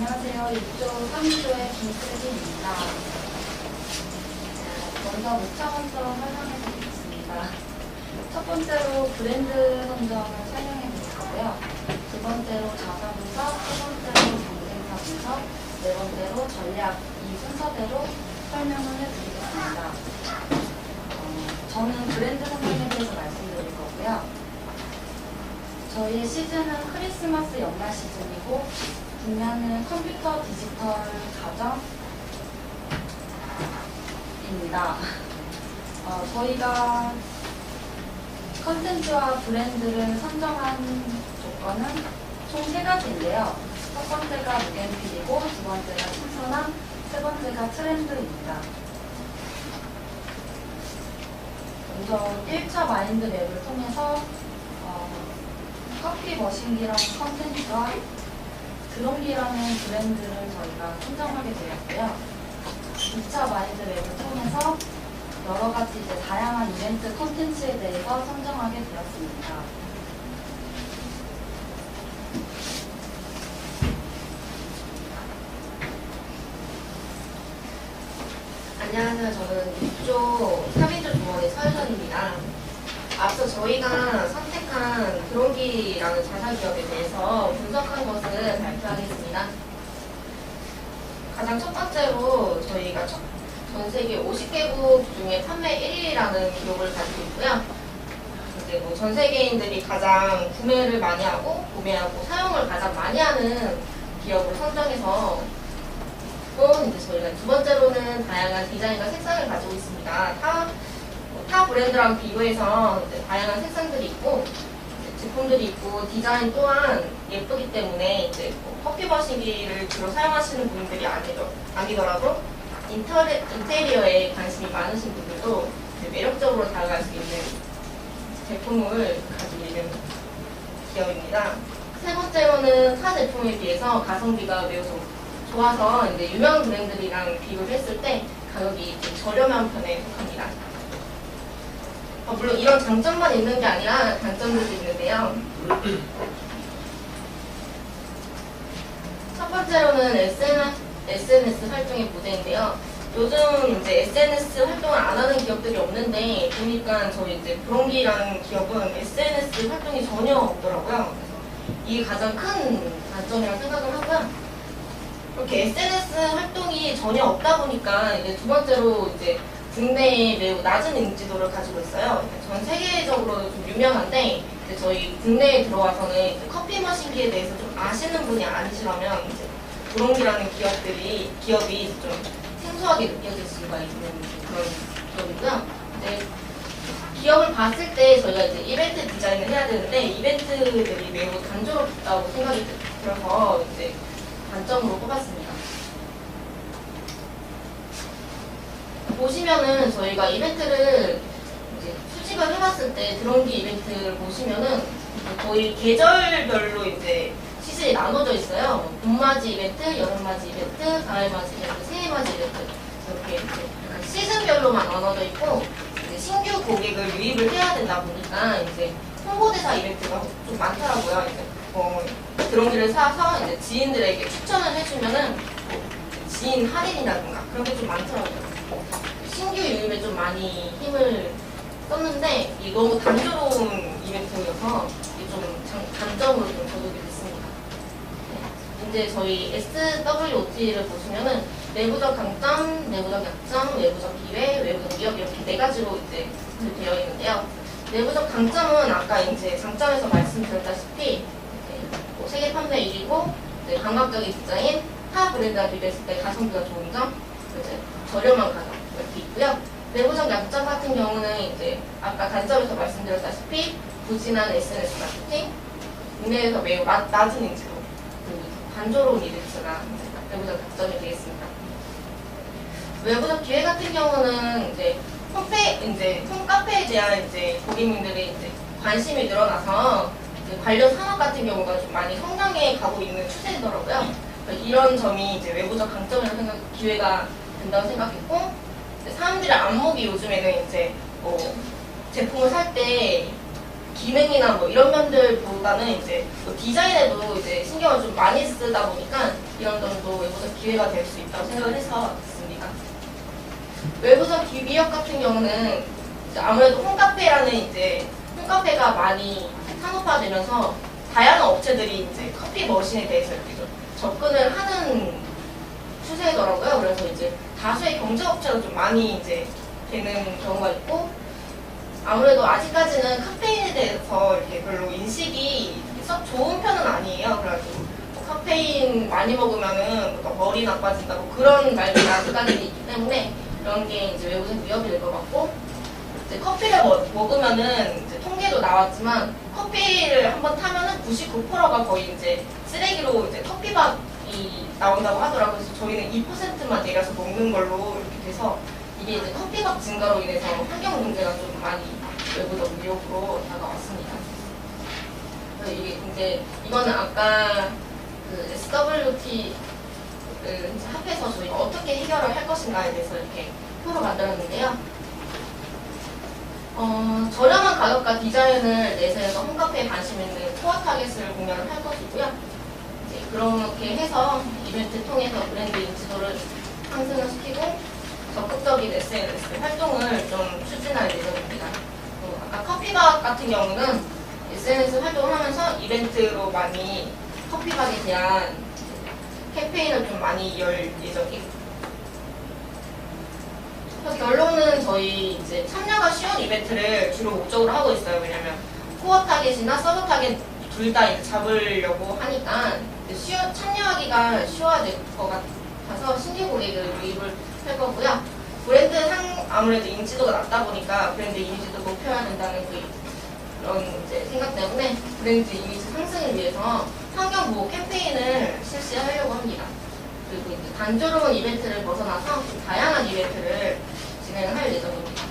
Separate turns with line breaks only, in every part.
안녕하세요. 6조 3조의 김슬기입니다. 먼저 목차원점 설명해 드리겠습니다. 첫 번째로 브랜드 선정을 설명해 드릴 거고요. 두 번째로 자사 분석, 세 번째로 경쟁사 분석, 네 번째로 전략, 이 순서대로 설명을 해드리겠습니다. 저는 브랜드 선정에 대해서 말씀드릴 거고요. 저희의 시즌은 크리스마스 연말 시즌이고 분야는 컴퓨터 디지털 가정입니다. 저희가 컨텐츠와 브랜드를 선정한 조건은 총 3가지인데요. 첫 번째가 무겐필이고 두 번째가 신선함, 세 번째가 트렌드입니다. 먼저 1차 마인드 맵을 통해서 커피 머신기라는 컨텐츠와 드론기라는 브랜드를 저희가 선정하게 되었고요. 2차 마인드 맵을 통해서 여러 가지 다양한 이벤트 컨텐츠에 대해서 선정하게 되었습니다.
안녕하세요. 저는 6조 3인조 조원의 서유선입니다. 앞서 저희가 선택한 드론기라는 자사기업에 대해서 분석한 것을 발표하겠습니다. 가장 첫 번째로 저희가 전 세계 50개국 중에 판매 1위라는 기록을 가지고 있고요. 이제 전 세계인들이 가장 구매를 많이 하고 사용을 가장 많이 하는 기업을 선정해서 또 이제 저희가 두 번째로는 다양한 디자인과 색상을 가지고 있습니다. 타 브랜드랑 비교해서 다양한 색상들이 있고 제품들이 있고 디자인 또한 예쁘기 때문에 이제 커피 머신기를 주로 사용하시는 분들이 아니더라도 인테리어에 관심이 많으신 분들도 매력적으로 다가갈 수 있는 제품을 가지고 있는 기업입니다. 세 번째로는 타 제품에 비해서 가성비가 매우 좋아서 이제 유명 브랜드들이랑 비교를 했을 때 가격이 좀 저렴한 편에 속합니다. 물론 이런 장점만 있는 게 아니라 단점들도 있는데요. 첫 번째로는 SNS 활동의 부재인데요. 요즘 이제 SNS 활동을 안 하는 기업들이 없는데 보니까 저희 이제 브론기라는 기업은 SNS 활동이 전혀 없더라고요. 그래서 이게 가장 큰 단점이라고 생각을 하고요. 이렇게 SNS 활동이 전혀 없다 보니까 이제 두 번째로 이제 국내에 매우 낮은 인지도를 가지고 있어요. 전 세계적으로 좀 유명한데 이제 저희 국내에 들어와서는 이제 커피 머신기에 대해서 좀 아시는 분이 아니시라면 이제 브론기라는 기업이 좀 생소하게 느껴질 수가 있는 그런 기업이고요. 이제 기업을 봤을 때 저희가 이제 이벤트 디자인을 해야 되는데 이벤트들이 매우 단조롭다고 생각이 들어서 이제 단점으로 꼽았습니다. 보시면은 저희가 이벤트를 이제 수집을 해봤을 때 드론기 이벤트를 보시면은 거의 계절별로 이제 시즌이 나눠져 있어요. 봄맞이 이벤트, 여름맞이 이벤트, 가을맞이 이벤트, 새해맞이 이벤트 이렇게 이제 시즌별로만 나눠져 있고 이제 신규 고객을 유입을 해야 되다 보니까 이제 홍보대사 이벤트가 좀 많더라고요. 이제 드론기를 사서 이제 지인들에게 추천을 해주면은 지인 할인이라든가 그런 게 좀 많더라고요. 신규 유입에 좀 많이 힘을 썼는데 이 너무 단조로운 이벤트여서 이게 좀 단점으로 좀 거두게 됐습니다. 이제 저희 SWOT를 보시면은 내부적 강점, 내부적 약점, 외부적 기회, 외부적 위협 이렇게 4가지로 이제 되어 있는데요. 내부적 강점은 아까 이제 장점에서 말씀드렸다시피 세계 판매 1위고 감각적인 디자인, 타 브랜드와 비교했을 때 가성비가 좋은 점, 이제 저렴한 가격 이렇게 있고요. 내부적 약점 같은 경우는 이제 아까 단점에서 말씀드렸다시피 부진한 SNS 마케팅, 국내에서 매우 낮은 인지도, 그리고 단조로운 이벤트가 내부적 약점이 되겠습니다. 외부적 기회 같은 경우는 이제 홈카페에 대한 이제 고객님들의 이제 관심이 늘어나서 이제 관련 산업 같은 경우가 좀 많이 성장해 가고 있는 추세더라고요. 이런 점이 이제 외부적 강점이라고 기회가 된다고 생각했고, 사람들의 안목이 요즘에는 이제 제품을 살 때 기능이나 뭐 이런 면들보다는 이제 뭐 디자인에도 이제 신경을 좀 많이 쓰다 보니까 이런 점도 외부적 기회가 될 수 있다고 생각을 해서 왔습니다. 외부적 기획 같은 경우는 이제 아무래도 홈카페라는 이제 홈카페가 많이 산업화되면서 다양한 업체들이 이제 커피 머신에 대해서 이렇게 좀 접근을 하는 추세더라고요. 그래서 이제 다수의 경쟁업체가 좀 많이 이제 되는 경우가 있고, 아무래도 아직까지는 카페인에 대해서 이렇게 별로 인식이 썩 좋은 편은 아니에요. 그래가지고 뭐 카페인 많이 먹으면은 뭐 머리 나빠진다 뭐 그런 말들이 아직까지 있기 때문에 이런 게 이제 외부적 위협이 될 것 같고, 이제 커피를 먹으면은 이제 통계도 나왔지만 커피를 한번 타면은 99%가 거의 이제 쓰레기로 이제 커피밥이 나온다고 하더라고요. 그래서 저희는 2%만 내려서 먹는 걸로 이렇게 돼서 이게 이제 커피값 증가로 인해서 환경 문제가 좀 많이 외부적 위협으로 다가왔습니다. 그래서 이게 이제 이거는 아까 그 SWT 를 합해서 저희가 어떻게 해결을 할 것인가에 대해서 이렇게 표로 만들었는데요. 저렴한 가격과 디자인을 내세워서 홈카페에 관심 있는 코어 타겟을 공략을 할 것이고요. 이제 그렇게 해서 이벤트 통해서 브랜드 인지도를 상승을 시키고 적극적인 SNS 활동을 좀 추진할 예정입니다. 아까 커피박 같은 경우는 SNS 활동을 하면서 이벤트로 많이 커피박에 대한 캠페인을 좀 많이 열 예정이고, 그래서 결론은 저희 이제 참여가 쉬운 이벤트를 주로 목적으로 하고 있어요. 왜냐면 코어 타겟이나 서브 타겟 둘 다 이제 잡으려고 하니까 참여하기가 쉬워야 될 것 같아서 신규 고객을 유입을 할 거고요. 브랜드 아무래도 인지도가 낮다 보니까 브랜드 이미지도 높여야 된다는 그런 이제 생각 때문에 브랜드 이미지 상승을 위해서 환경 보호 캠페인을 실시하려고 합니다. 그리고 이제 단조로운 이벤트를 벗어나서 좀 다양한 이벤트를 진행을 할 예정입니다.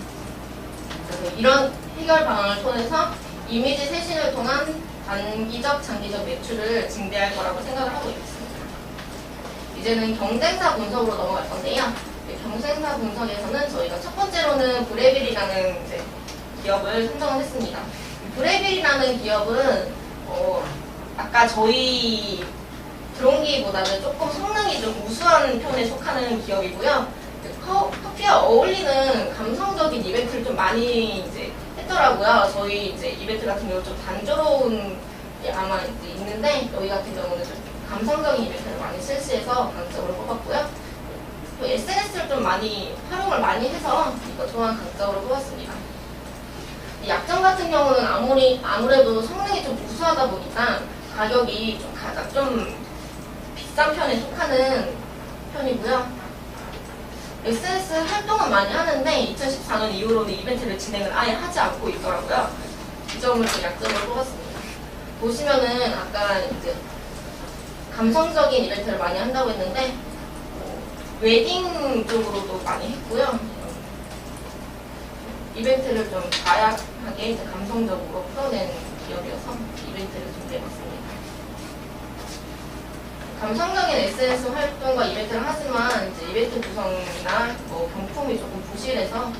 그래서 이런 해결 방안을 통해서 이미지 쇄신을 통한 단기적, 장기적 매출을 증대할 거라고 생각을 하고 있습니다. 이제는 경쟁사 분석으로 넘어갈 건데요. 경쟁사 분석에서는 저희가 첫 번째로는 브레빌이라는 이제 기업을 선정을 했습니다. 브레빌이라는 기업은 아까 저희 드론기보다는 조금 성능이 좀 우수한 편에 속하는 기업이고요. 커피와 어울리는 감성적인 이벤트를 좀 많이 이제 했더라고요. 저희 이제 이벤트 같은 경우 좀 단조로운 게 아마 이제 있는데, 여기 같은 경우는 좀 감성적인 이벤트를 많이 실시해서 강점으로 뽑았고요. 또 SNS를 좀 많이 활용을 많이 해서 이거 또한 강점으로 뽑았습니다. 약점 같은 경우는 아무래도 성능이 좀 우수하다 보니까 가격이 좀 가장 좀 비싼 편에 속하는 편이고요. SNS 활동은 많이 하는데 2014년 이후로는 이벤트를 진행을 아예 하지 않고 있더라고요. 이 점을 좀 약점으로 뽑았습니다. 보시면은 아까 이제 감성적인 이벤트를 많이 한다고 했는데 웨딩 쪽으로도 많이 했고요. 이벤트를 좀 다양하게 이제 감성적으로 풀어낸 기업이어서 이벤트를 준비해봤습니다. 감성적인 SNS 활동과 이벤트를 하지만 이제 이벤트 구성이나 뭐 경품이 조금 부실해서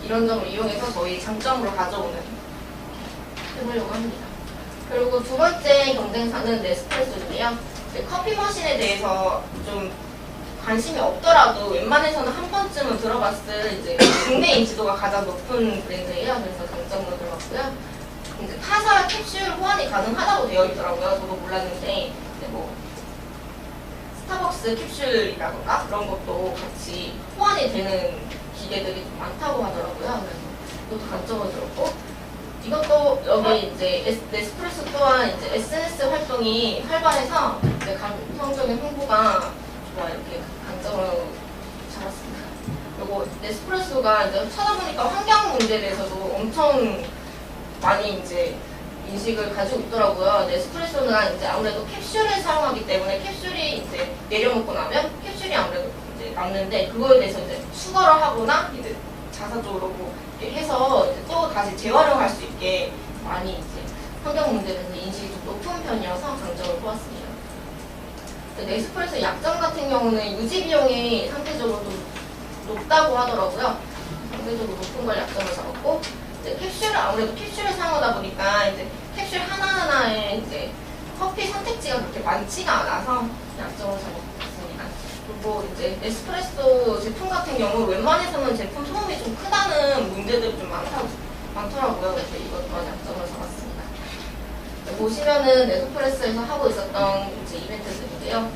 이런 점을 이용해서 저희 장점으로 가져오는 해보려고 합니다. 그리고 두 번째 경쟁사는 네스프레소인데요. 커피 머신에 대해서 좀 관심이 없더라도 웬만해서는 한 번쯤은 들어봤을 이제 국내 인지도가 가장 높은 브랜드예요. 그래서 강점으로 들어갔고요. 이제 타사 캡슐 호환이 가능하다고 되어 있더라고요. 저도 몰랐는데 뭐 스타벅스 캡슐이라던가 그런 것도 같이 호환이 되는 기계들이 좀 많다고 하더라고요. 그래서 이것도 강점으로 들었고, 이것도 여기 이제 네스프레소 또한 이제 SNS 활동이 활발해서 이제 감성적인 홍보가 좋아 이렇게 강점으로 잡았습니다. 그리고 네스프레소가 이제 찾아보니까 환경 문제에 대해서도 엄청 많이 이제 인식을 가지고 있더라고요. 네스프레소는 이제 아무래도 캡슐을 사용하기 때문에 캡슐이 이제 내려먹고 나면 캡슐이 아무래도 이제 남는데 그거에 대해서 이제 수거를 하거나 이제 자사적으로 뭐 해서 이제 또 다시 재활용할 수 있게 많이 이제 환경 문제에 대해서 인식이 좀 높은 편이어서 강점을 뽑았습니다. 네스프레소 약점 같은 경우는 유지 비용이 상대적으로 좀 높다고 하더라고요. 상대적으로 높은 걸 약점을 잡았고, 이제 캡슐을 아무래도 캡슐을 사용하다 보니까 이제 캡슐 하나하나에 이제 커피 선택지가 그렇게 많지가 않아서 약점을 잡았습니다. 그리고 이제 에스프레소 제품 같은 경우 웬만해서는 제품 소음이 좀 크다는 문제들이 좀 많더라고요. 그래서 이것 또한 약점을 잡았습니다. 보시면은 네스프레소에서 하고 있었던 이제 이벤트들인데요.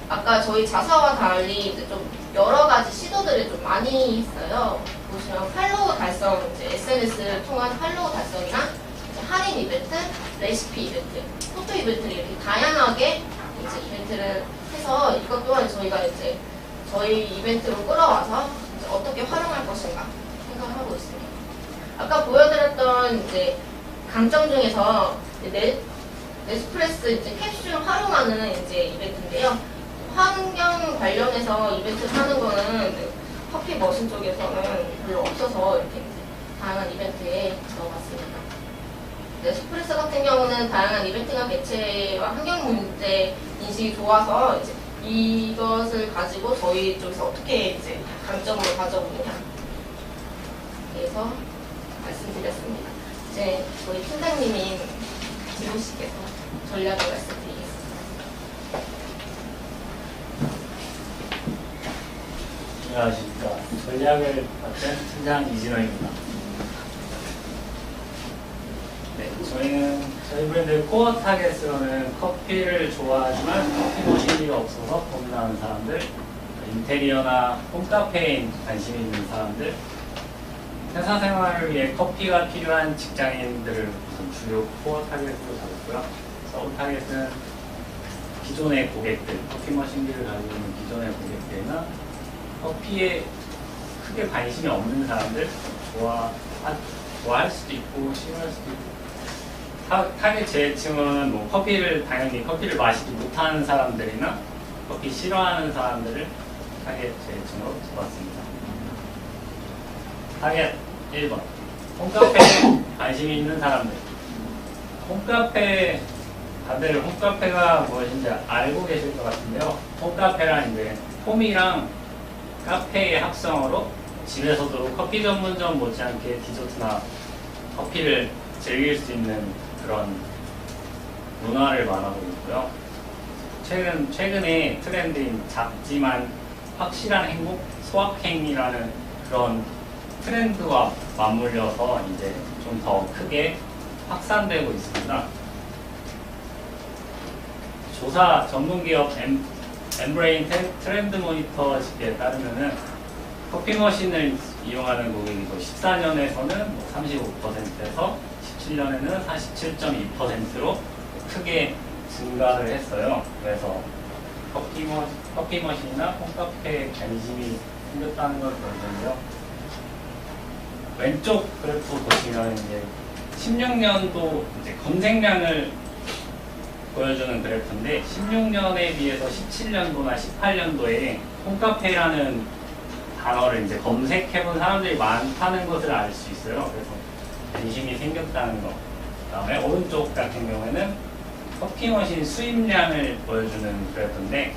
아까 저희 자사와 달리 이제 좀 여러 가지 시도들을 좀 많이 했어요. 보시면 팔로우 달성, 이제 SNS를 통한 팔로우 달성이나 이제 할인 이벤트, 레시피 이벤트, 포토 이벤트를 이렇게 다양하게 이제 이벤트를 해서 이것 또한 저희가 이제 저희 이벤트로 끌어와서 이제 어떻게 활용할 것인가 생각을 하고 있습니다. 아까 보여드렸던 이제 강점 중에서 네스프레소 이제 캡슐 활용하는 이제 이벤트인데요. 환경 관련해서 이벤트를 하는 거는 커피 머신 쪽에서는 별로 없어서 이렇게 다양한 이벤트에 넣어봤습니다. 네스프레소 같은 경우는 다양한 이벤트나 개최와 환경 문제 인식이 좋아서 이제 이것을 가지고 저희 쪽에서 어떻게 이제 강점으로 가져오느냐 대해서 말씀드렸습니다. 이제 저희 팀장님인 지호 씨께서 전략을 말씀드리겠습니다.
안녕하십니까. 전략을 맡은 팀장 이진호입니다. 네, 저희 브랜드 코어 타겟으로는 커피를 좋아하지만 커피 머신이 없어서 고민하는 사람들, 인테리어나 홈카페에 관심이 있는 사람들, 회사 생활을 위해 커피가 필요한 직장인들을 주요 코어 타겟으로 잡았고요. 서브 타겟은 기존의 고객들, 커피 머신기를 가지고 있는 기존의 고객들이나 커피에 크게 관심이 없는 사람들, 좋아할 수도 있고 싫어할 수도 있고, 타겟 재층은 뭐 당연히 커피를 마시지 못하는 사람들이나 커피 싫어하는 사람들을 타겟 재층으로 잡았습니다. 타겟 1번, 홈카페에 관심이 있는 사람들. 다들 홈카페가 무엇인지 알고 계실 것 같은데요. 홈카페란 이제 홈이랑 카페의 합성어로 집에서도 커피 전문점 못지않게 디저트나 커피를 즐길 수 있는 그런 문화를 말하고 있고요. 최근에 트렌드인 작지만 확실한 행복, 소확행이라는 그런 트렌드와 맞물려서 이제 좀 더 크게 확산되고 있습니다. 조사 전문기업 엠브레인 트렌드 모니터 집계에 따르면은 커피 머신을 이용하는 고객이 14년에서는 35%에서 17년에는 47.2%로 크게 증가를 했어요. 그래서 커피 머신이나 홈카페에 관심이 생겼다는 걸 보여주는데요. 왼쪽 그래프 보시면 이제 16년도 이제 검색량을 보여주는 그래프인데 16년에 비해서 17년도나 18년도에 홈카페라는 단어를 이제 검색해본 사람들이 많다는 것을 알 수 있어요. 그래서 관심이 생겼다는 거. 그다음에 오른쪽 같은 경우에는 커피 머신 수입량을 보여주는 그래프인데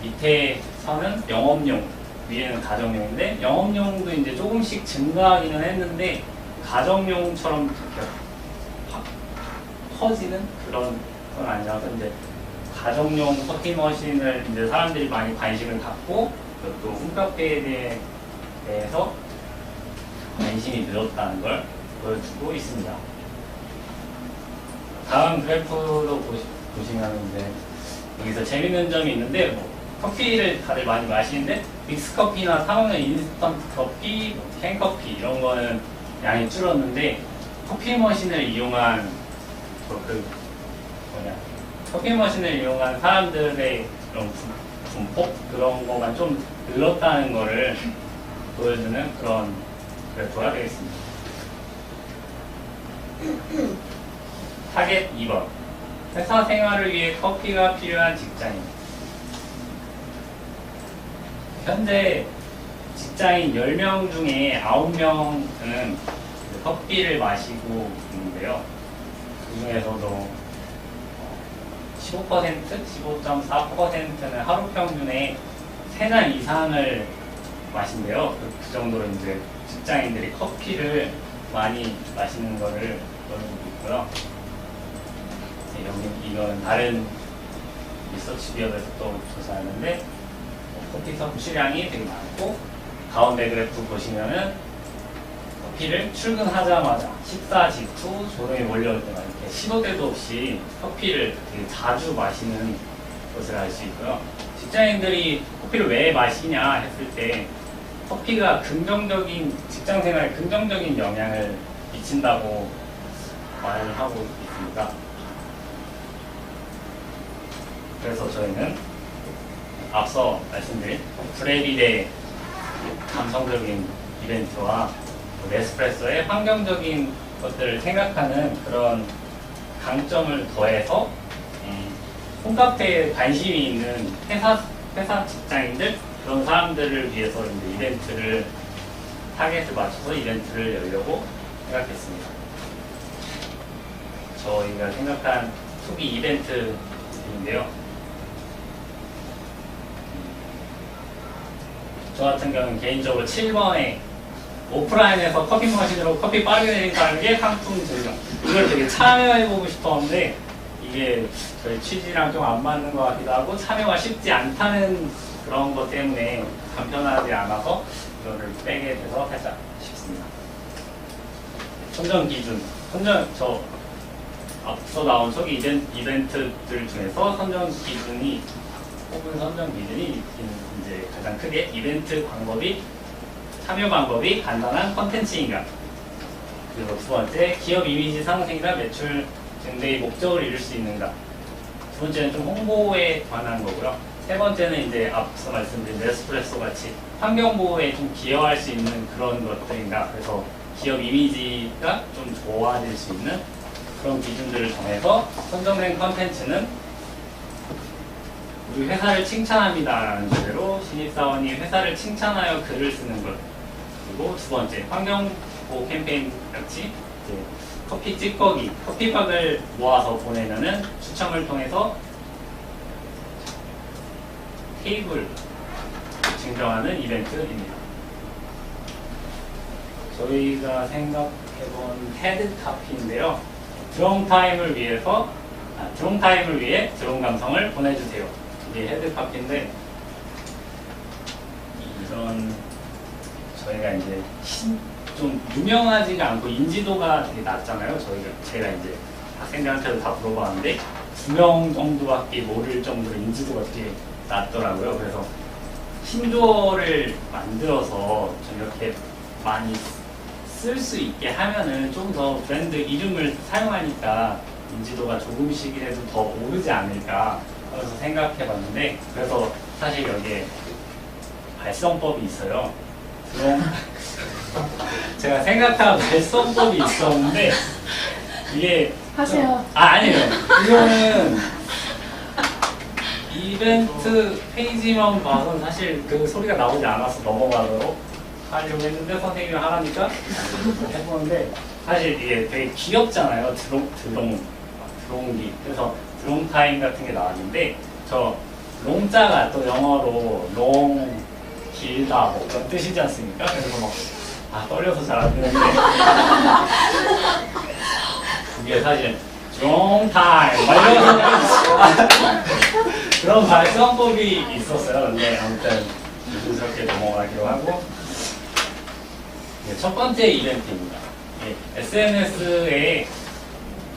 밑에 선은 영업용, 위에는 가정용인데 영업용도 이제 조금씩 증가하기는 했는데 가정용처럼 확 커지는 그런 건 아니라서 이제 가정용 커피 머신을 이제 사람들이 많이 관심을 갖고 또 홈카페에 대해서 관심이 늘었다는 걸 보여주고 있습니다. 다음 그래프도 보시면 이제 여기서 재밌는 점이 있는데 뭐 커피를 다들 많이 마시는데 믹스커피나 사 먹는 인스턴트 커피, 캔커피 이런 거는 양이 줄었는데 커피 머신을 이용한 커피 머신을 이용한 사람들의 그런 분폭 그런 거가 좀 늘었다는 거를 보여주는 그런 그래프가 되겠습니다. 타겟 2번. 회사 생활을 위해 커피가 필요한 직장인. 현재 직장인 10명 중에 9명은 커피를 마시고 있는데요. 그 중에서도 15%, 15.4%는 하루 평균에 3잔 이상을 마신대요. 그 정도로 이제 직장인들이 커피를 많이 마시는 거를 보여주고 있고요. 여기 이건 다른 리서치 기업에서 또 조사하는데 커피 섭취량이 되게 많고, 가운데 그래프 보시면은 커피를 출근하자마자 식사 직후 졸음이 몰려올 때만 이렇게 시도 때도 없이 커피를 되게 자주 마시는 것을 알 수 있고요. 직장인들이 커피를 왜 마시냐 했을 때 커피가 긍정적인 직장 생활에 긍정적인 영향을 미친다고 말을 하고 있습니다. 그래서 저희는 앞서 말씀드린 프레빌의 감성적인 이벤트와 네스프레소의 환경적인 것들을 생각하는 그런 강점을 더해서 홈카페에 관심이 있는 회사 직장인들, 그런 사람들을 위해서 이제 이벤트를 타겟을 맞춰서 이벤트를 열려고 생각했습니다. 저희가 생각한 초기 이벤트인데요. 저 같은 경우는 개인적으로 7번에 오프라인에서 커피 머신으로 커피 빠르게 내린다는 게 상품 제공. 이걸 되게 참여해보고 싶었는데 이게 저희 취지랑 좀 안 맞는 것 같기도 하고 참여가 쉽지 않다는 그런 것 때문에 간편하지 않아서 이거를 빼게 돼서 살짝 쉽습니다. 선정 기준. 저 앞서 나온 초기 이벤트들 중에서 선정 기준이 혹은 선정 기준이 이제 가장 크게 이벤트 방법이 참여 방법이 간단한 컨텐츠인가, 그리고 두 번째 기업 이미지 상승이나 매출 증대의 목적을 이룰 수 있는가, 두 번째는 좀 홍보에 관한 거고요. 세 번째는 이제 앞서 말씀드린 네스프레소 같이 환경 보호에 좀 기여할 수 있는 그런 것들인가, 그래서 기업 이미지가 좀 좋아질 수 있는 그런 기준들을 정해서 선정된 컨텐츠는 우리 회사를 칭찬합니다라는 주제로 신입사원이 회사를 칭찬하여 글을 쓰는 것, 그리고 두 번째 환경보호 캠페인 같이 이제 커피 찌꺼기, 커피박을 모아서 보내면은 추첨을 통해서 테이블 증정하는 이벤트입니다. 저희가 생각해본 헤드 카피인데요. 드론 타임을 위해 드론 감성을 보내주세요. 이게 헤드 카피인데, 이런 저희가 이제 좀 유명하지가 않고 인지도가 되게 낮잖아요. 제가 이제 학생들한테도 다 물어봤는데 2명 정도밖에 모를 정도로 인지도가 되게 낮더라고요. 그래서 신조어를 만들어서 좀 이렇게 많이 쓸 수 있게 하면은 좀 더 브랜드 이름을 사용하니까 인지도가 조금씩이라도 더 오르지 않을까 그래서 생각해 봤는데, 그래서 사실 여기에 발성법이 있어요. 제가 생각한 발성법이 있었는데 이게
하세요.
아니에요. 이거는 이벤트 페이지만 봐서는 사실 그 소리가 나오지 않아서 넘어가도록 하려고 했는데 선생님이 하라니까 해보는데, 사실 이게 되게 귀엽잖아요. 드롱기. 그래서 드롱 타임 같은 게 나왔는데, 저 롱자가 또 영어로 롱 길다 뭐 그런 뜻이지 않습니까? 그래서 막 떨려서 잘 안 되는데 이게 사실 드롱 타임 막 이런 그런 발성법이 있었어요. 근데 아무튼 조심스럽게 넘어가기로 하고, 첫 번째 이벤트입니다. SNS에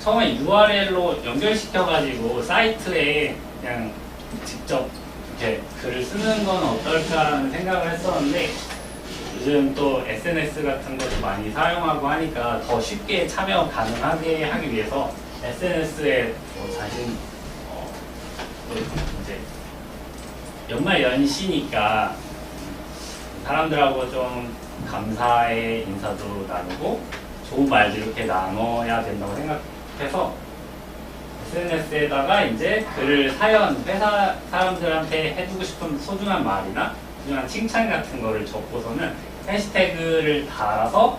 처음에 URL로 연결시켜가지고 사이트에 그냥 직접 이렇게 글을 쓰는 건 어떨까라는 생각을 했었는데, 요즘 또 SNS 같은 것을 많이 사용하고 하니까 더 쉽게 참여 가능하게 하기 위해서 SNS에 자신 또 이제 연말 연시니까 사람들하고 좀 감사의 인사도 나누고 좋은 말도 이렇게 나눠야 된다고 생각해서 SNS에다가 이제 글을 회사 사람들한테 해주고 싶은 소중한 말이나 소중한 칭찬 같은 거를 적고서는 해시태그를 달아서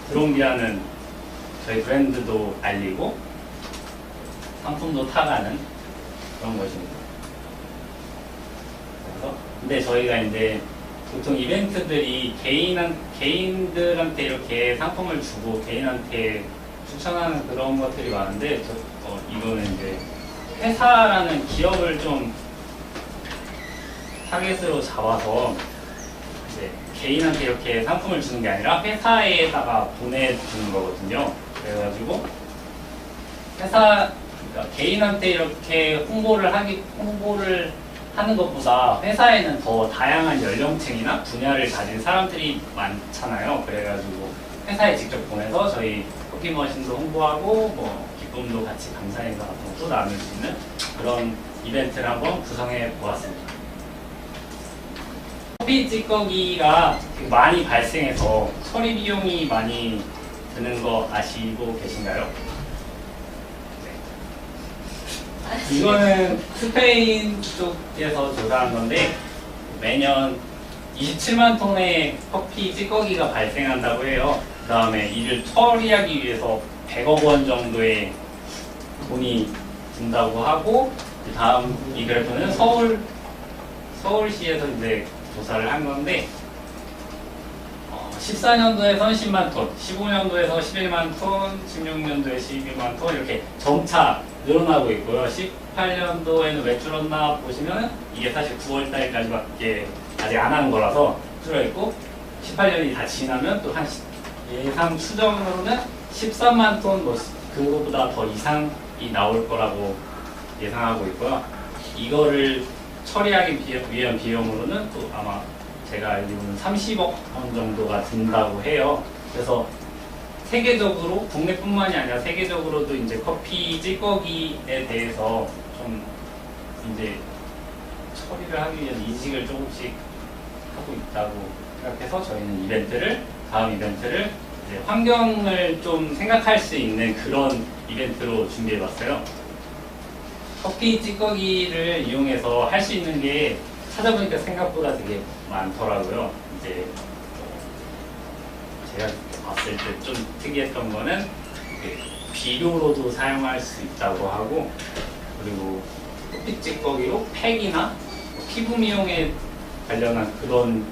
드롱기라는 저희 브랜드도 알리고 상품도 타가는 그런 것입니다. 그래서 근데 저희가 이제 보통 이벤트들이 개인들한테 이렇게 상품을 주고 개인한테 추천하는 그런 것들이 많은데 이거는 이제 회사라는 기업을 좀 타겟으로 잡아서 이제 개인한테 이렇게 상품을 주는 게 아니라 회사에다가 보내주는 거거든요. 그래가지고 그러니까 개인한테 이렇게 홍보를 하는 것보다 회사에는 더 다양한 연령층이나 분야를 가진 사람들이 많잖아요. 그래가지고 회사에 직접 보내서 저희 커피 머신도 홍보하고 뭐 기쁨도 같이 감사 인사 같은 것도 나눌 수 있는 그런 이벤트를 한번 구성해 보았습니다. 커피 찌꺼기가 많이 발생해서 처리 비용이 많이 드는 거 아시고 계신가요? 이거는 스페인 쪽에서 조사한 건데 매년 27만 톤의 커피 찌꺼기가 발생한다고 해요. 그 다음에 이를 처리하기 위해서 100억 원 정도의 돈이 든다고 하고, 그 다음 이 그래프는 서울시에서 이제 조사를 한 건데 14년도에 30만 톤, 15년도에서 11만 톤, 16년도에 12만 톤 이렇게 점차 늘어나고 있고요. 18년도에는 왜 줄었나 보시면 이게 사실 9월 달까지밖에 아직 안 한 거라서 줄어있고 18년이 다 지나면 또 한 예상 추정으로는 13만 톤 뭐 그거보다 더 이상이 나올 거라고 예상하고 있고요. 이거를 처리하기 위한 비용으로는 또 아마 제가 알기로는 30억 원 정도가 든다고 해요. 그래서 세계적으로 국내뿐만이 아니라 세계적으로도 이제 커피 찌꺼기에 대해서 좀 이제 처리를 하기 위한 인식을 조금씩 하고 있다고 생각해서 저희는 다음 이벤트를 이제 환경을 좀 생각할 수 있는 그런 이벤트로 준비해봤어요. 커피 찌꺼기를 이용해서 할 수 있는 게 찾아보니까 생각보다 되게 많더라고요. 이제 제가 봤을 때 좀 특이했던 거는 비료로도 사용할 수 있다고 하고, 그리고 커피 찌꺼기로 팩이나 피부 미용에 관련한 그런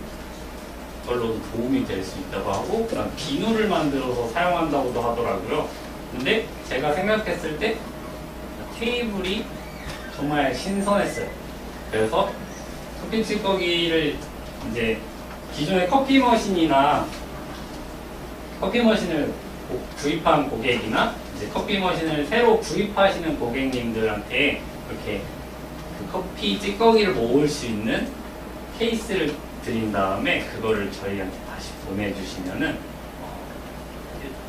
걸로도 도움이 될 수 있다고 하고, 그다음 비누를 만들어서 사용한다고도 하더라고요. 근데 제가 생각했을 때 테이블이 정말 신선했어요. 그래서 커피 찌꺼기를 이제 기존의 커피 머신을 구입한 고객이나 이제 커피 머신을 새로 구입하시는 고객님들한테 이렇게 그 커피 찌꺼기를 모을 수 있는 케이스를 드린 다음에 그거를 저희한테 다시 보내주시면은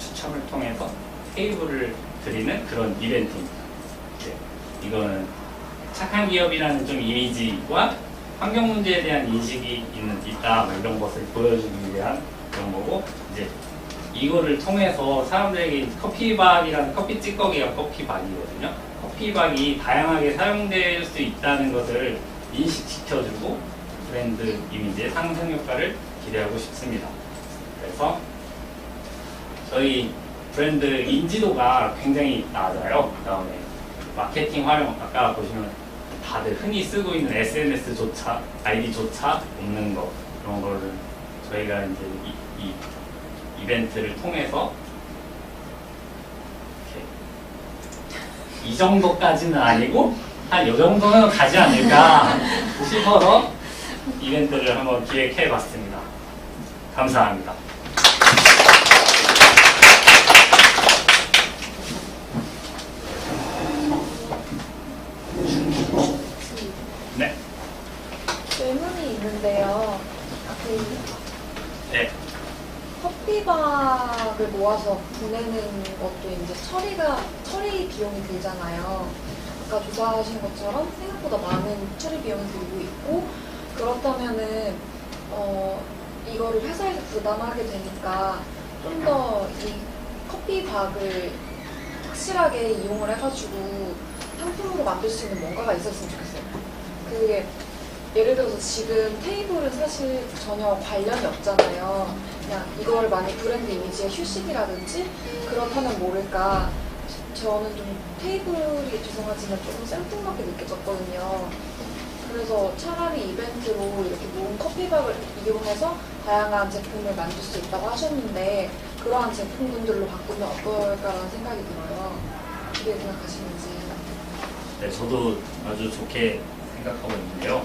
추첨을 통해서 테이블을 드리는 그런 이벤트입니다. 이거는 착한 기업이라는 좀 이미지와 환경 문제에 대한 인식이 있다 뭐 이런 것을 보여주기 위한 그런 거고, 이제 이거를 통해서 사람들에게 커피박이라는 커피 찌꺼기가 커피박이거든요. 커피박이 다양하게 사용될 수 있다는 것을 인식시켜주고 브랜드 이미지의 상승 효과를 기대하고 싶습니다. 그래서 저희 브랜드 인지도가 굉장히 낮아요. 그 다음에 마케팅 활용, 아까 보시면 다들 흔히 쓰고 있는 SNS조차, 아이디조차 없는 거, 그런 거를 저희가 이제 이 이벤트를 통해서 이렇게 이 정도까지는 아니고 한 이 정도는 가지 않을까 싶어서 이벤트를 한번 기획해 봤습니다. 감사합니다. 네.
질문이 있는데요.
네.
커피박을 모아서 보내는 것도 이제 처리 비용이 들잖아요. 아까 조사하신 것처럼 생각보다 많은 처리 비용이 들고 있고, 그렇다면은 이거를 회사에서 부담하게 되니까 좀 더 이 커피박을 확실하게 이용을 해가지고 상품으로 만들 수 있는 뭔가가 있었으면 좋겠어요. 그게 예를 들어서 지금 테이블은 사실 전혀 관련이 없잖아요. 그냥 이걸 만약 브랜드 이미지의 휴식이라든지 그렇다면 모를까, 저는 좀 테이블이 죄송하지만 조금 생뚱맞게 느껴졌거든요. 그래서 차라리 이벤트로 이렇게 모은 커피박을 이용해서 다양한 제품을 만들 수 있다고 하셨는데 그러한 제품군들로 바꾸면 어떨까라는 생각이 들어요. 어떻게 생각하시는지.
네, 저도 아주 좋게 생각하고 있는데요.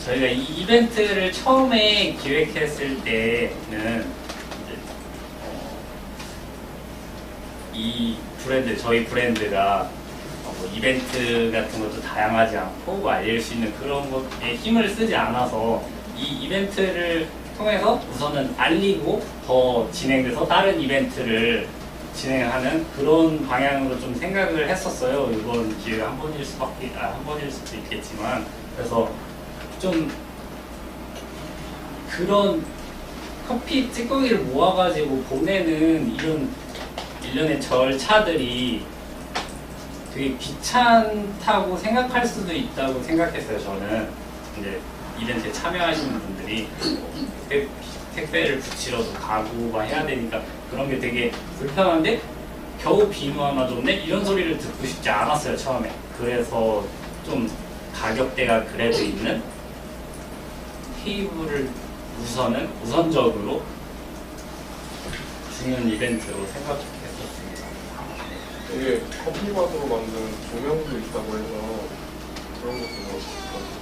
저희가 이 이벤트를 처음에 기획했을 때는 이제, 이 브랜드, 저희 브랜드가 뭐 이벤트 같은 것도 다양하지 않고 뭐 알릴 수 있는 그런 것에 힘을 쓰지 않아서 이 이벤트를 통해서 우선은 알리고 더 진행돼서 다른 이벤트를 진행하는 그런 방향으로 좀 생각을 했었어요. 이번 기회가 한 번일 수도 있겠지만, 그래서 좀 그런 커피 찌꺼기를 모아가지고 보내는 이런 일련의 절차들이 되게 귀찮다고 생각할 수도 있다고 생각했어요. 저는 이제 이벤트에 참여하시는 분들이 택배를 붙이러도 가고 막 해야 되니까 그런 게 되게 불편한데 겨우 비누 하나 줬네? 이런 소리를 듣고 싶지 않았어요, 처음에. 그래서 좀 가격대가 그래도 있는 테이블을 우선적으로 주는 이벤트로 생각했었습니다.
이게 커피맛으로 만든 조명도 있다고 해서 그런 것도 넣었어요.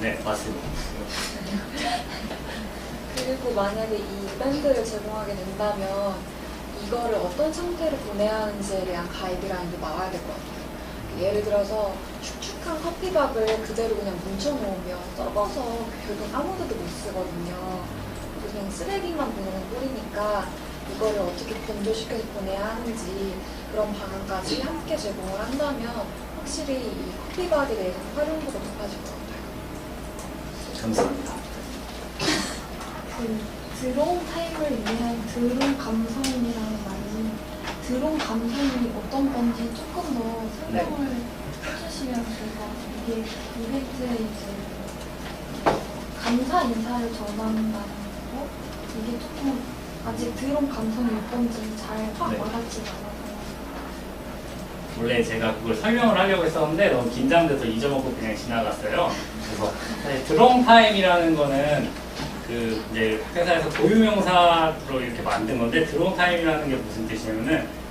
네, 맞습니다.
그리고 만약에 이 이벤트를 제공하게 된다면 이거를 어떤 상태로 보내야 하는지에 대한 가이드라인도 나와야 될 것 같아요. 예를 들어서 축축한 커피박을 그대로 그냥 뭉쳐놓으면 썩어서 결국 아무데도 못 쓰거든요. 그냥 쓰레기만 보내는 꼴이니까 이거를 어떻게 건조시켜서 보내야 하는지 그런 방안까지 함께 제공을 한다면 확실히 이 커피박에 대해서 활용도가 높아질 것 같아요.
감사합니다.
드론 타임을 위한 드론 감성이라는 말이 드론 감성이 어떤 건지 조금 더 설명을 해주시면 좋을 것 같아요. 이게 이벤트에 이제 감사 인사를 전한다는 거 이게 조금 아직 드론 감성이 어떤지 잘 확
네.
와닿지 않아서
원래 제가 그걸 설명을 하려고 했었는데 너무 긴장돼서 잊어먹고 그냥 지나갔어요. 그래서 사실 드론 타임이라는 거는 그 이제 회사에서 고유명사로 이렇게 만든 건데 드론 타임이라는 게 무슨 뜻이냐면은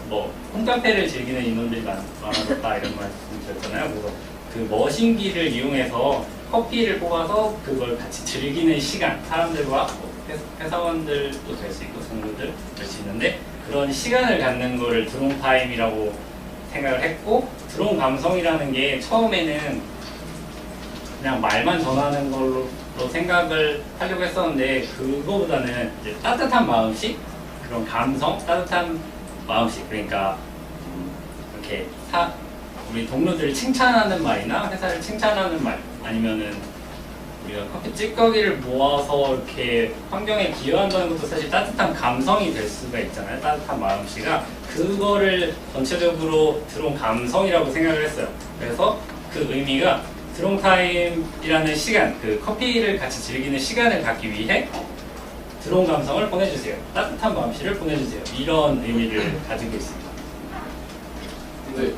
뭐 홈카페를 즐기는 인원들이 많아졌다 이런 말씀 드렸잖아요. 그래서 그 머신기를 이용해서 커피를 뽑아서 그걸 같이 즐기는 시간, 사람들과 회사원들도 될 수 있고 동료들 될 수 있는데 그런 시간을 갖는 거를 드론 타임이라고 생각을 했고, 드론 감성이라는 게 처음에는 그냥 말만 전하는 걸로 생각을 하려고 했었는데 그거보다는 이제 따뜻한 마음씨, 그런 감성, 따뜻한 마음씨, 그러니까 이렇게 우리 동료들을 칭찬하는 말이나 회사를 칭찬하는 말, 아니면은 우리가 커피 찌꺼기를 모아서 이렇게 환경에 기여한다는 것도 사실 따뜻한 감성이 될 수가 있잖아요. 따뜻한 마음씨가. 그거를 전체적으로 드론 감성이라고 생각을 했어요. 그래서 그 의미가 드론 타임이라는 시간, 그 커피를 같이 즐기는 시간을 갖기 위해 드론 감성을 보내주세요. 따뜻한 마음씨를 보내주세요. 이런 의미를 가지고 있습니다.
근데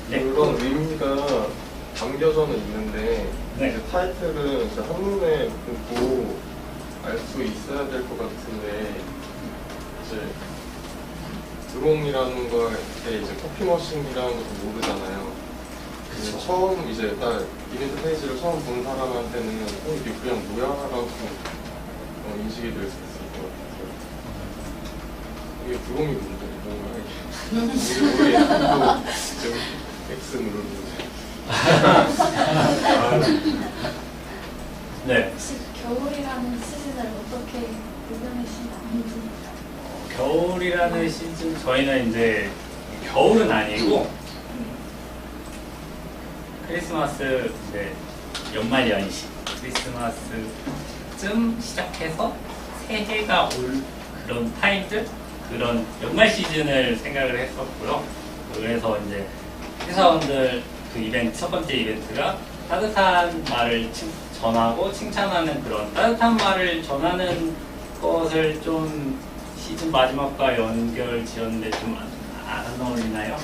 네.
그런 의미가 담겨져는 있는데
네.
이제 타이틀은 이제 한눈에 보고 알 수 있어야 될 것 같은데 이제 드롱이라는 거에 이제 커피 머신이라는 것도 모르잖아요. 그래서 처음 이제 딱 이벤트 페이지를 처음 본 사람한테는 이게 그냥 뭐야라고 인식이 될 수 있을 것 같아요. 이게 드롱이 뭔가 이게 모르겠고 지금 X 누르는
네.
혹시 겨울이라는 시즌을 어떻게 구경하시나요?
겨울이라는 시즌, 저희는 이제 겨울은 아니고 크리스마스, 이제 연말 연시, 크리스마스쯤 시작해서 새해가 올 그런 타임들, 그런 연말 시즌을 생각을 했었고요. 그래서 이제 회사원들 그 이벤트, 첫 번째 이벤트가 따뜻한 말을 전하고 칭찬하는 그런 따뜻한 말을 전하는 것을 좀 시즌 마지막과 연결 지었는데 좀 안 어울리나요?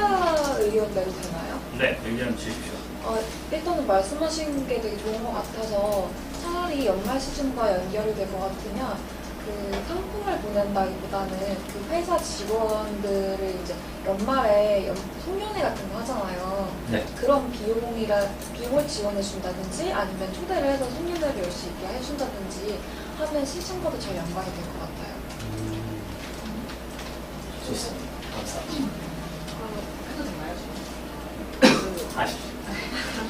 추가 의견 내도 되나요?
네, 의견 주십시오.
일단은 말씀하신 게 되게 좋은 것 같아서 차라리 연말 시즌과 연결이 될 것 같으면 그 상품을 보낸다기보다는 그 회사 직원들을 이제 연말에 송년회 같은 거 하잖아요.
네.
그런 비용을 지원해 준다든지 아니면 초대를 해서 송년회를 열 수 있게 해준다든지 하면 시즌과도 잘 연관이 될 것 같아요.
좋습니다. 감사합니다.
해도 되나요?
하십시오.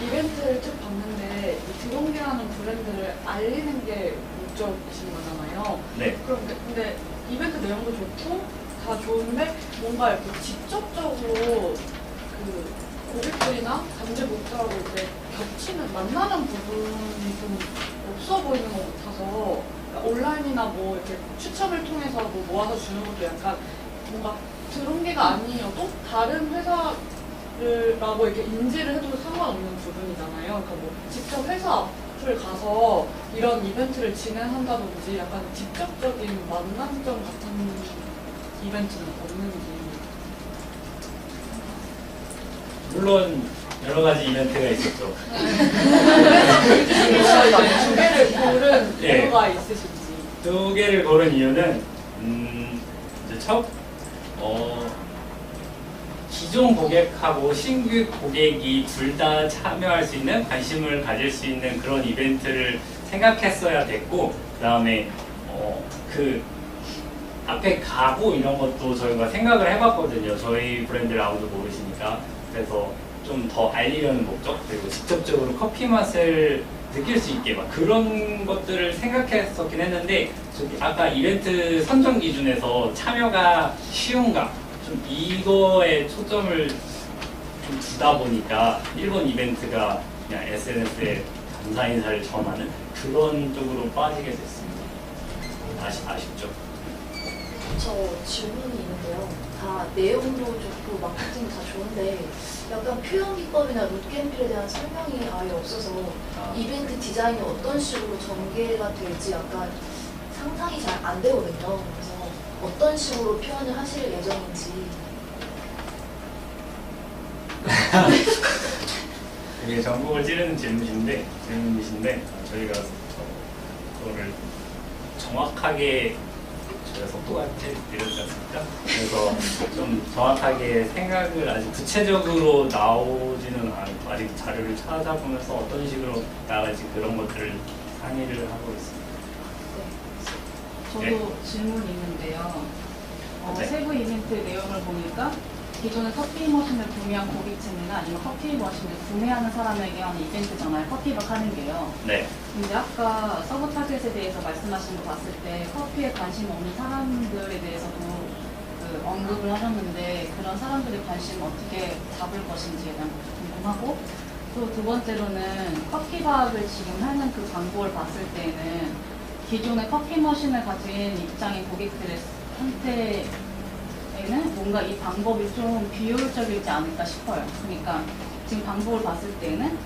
이벤트를 쭉 봤는데 이 드론계라는 브랜드를 알리는 게 목적이신 거잖아요.
네.
그런데 근데 이벤트 내용도 좋고 다 좋은데 뭔가 이렇게 직접적으로 그 고객들이나 잠재 목표하고 이렇게 겹치는 만나는 부분이 좀 없어 보이는 것 같아서 온라인이나 뭐 이렇게 추첨을 통해서 뭐 모아서 주는 것도 약간 뭔가 드론계가 아니어도 다른 회사라고 이렇게 인지를 해도 상관없는 부분이잖아요. 그러니까 뭐 직접 회사 앞을 가서 이런 이벤트를 진행한다든지 약간 직접적인 만남점 같은 이벤트는 없는지.
물론 여러 가지 이벤트가 있었죠.
그래서 두 개를 고른
예.
이유가 있으신지.
두 개를 고른 이유는 이제 기존 고객하고 신규 고객이 둘 다 참여할 수 있는 관심을 가질 수 있는 그런 이벤트를 생각했어야 됐고 그 다음에 그 앞에 가구 이런 것도 저희가 생각을 해봤거든요. 저희 브랜드를 아무도 모르시니까. 그래서 좀 더 알리려는 목적 그리고 직접적으로 커피 맛을 느낄 수 있게 막 그런 것들을 생각했었긴 했는데 저기 아까 이벤트 선정 기준에서 참여가 쉬운가 좀 이거에 초점을 좀 두다 보니까 일본 이벤트가 그냥 SNS에 감사 인사를 전하는 그런 쪽으로 빠지게 됐습니다. 아쉽죠?
저 질문이 있는데요. 다 내용도 좋고 마케팅도 다 좋은데 약간 표현 기법이나 룩앤필에 대한 설명이 아예 없어서 이벤트 디자인이 어떤 식으로 전개가 될지 약간 상상이 잘 안 되거든요. 그래서 어떤 식으로 표현을 하실 예정인지.
이게 전국을 찌르는 질문이신데 저희가 그거를 정확하게 저희가 속도가 느려지지 않습니까? 그래서 좀 정확하게 생각을 아직 구체적으로 나오지는 않고 아직 자료를 찾아보면서 어떤 식으로 나갈지 그런 것들을 상의를 하고 있습니다.
저도 질문이 있는데요.
네.
세부 이벤트 내용을 보니까 기존에 커피 머신을 구매한 고객층이나 아니면 커피 머신을 구매하는 사람에게 하는 이벤트잖아요. 커피박 하는 게요.
네.
근데 아까 서브 타겟에 대해서 말씀하신 거 봤을 때 커피에 관심 없는 사람들에 대해서도 그 언급을 하셨는데 그런 사람들의 관심을 어떻게 잡을 것인지에 대한 것도 궁금하고 또 두 번째로는 커피박을 지금 하는 그 광고를 봤을 때는 기존의 커피 머신을 가진 입장의 고객들한테는 뭔가 이 방법이 좀 비효율적이지 않을까 싶어요. 그러니까 지금 방법을 봤을 때는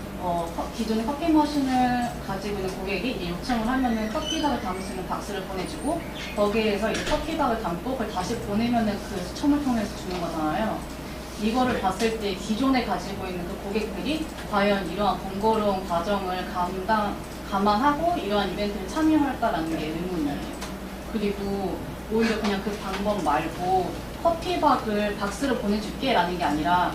기존의 커피 머신을 가지고 있는 고객이 이제 요청을 하면은 커피박을 담을 수 있는 박스를 보내주고 거기에서 이 커피박을 담고 그걸 다시 보내면은 그 첨을 통해서 주는 거잖아요. 이거를 봤을 때 기존에 가지고 있는 그 고객들이 과연 이러한 번거로운 과정을 감안하고 이러한 이벤트를 참여할까라는 게 의문이에요. 그리고 오히려 그냥 그 방법 말고 커피박을 박스로 보내줄게 라는 게 아니라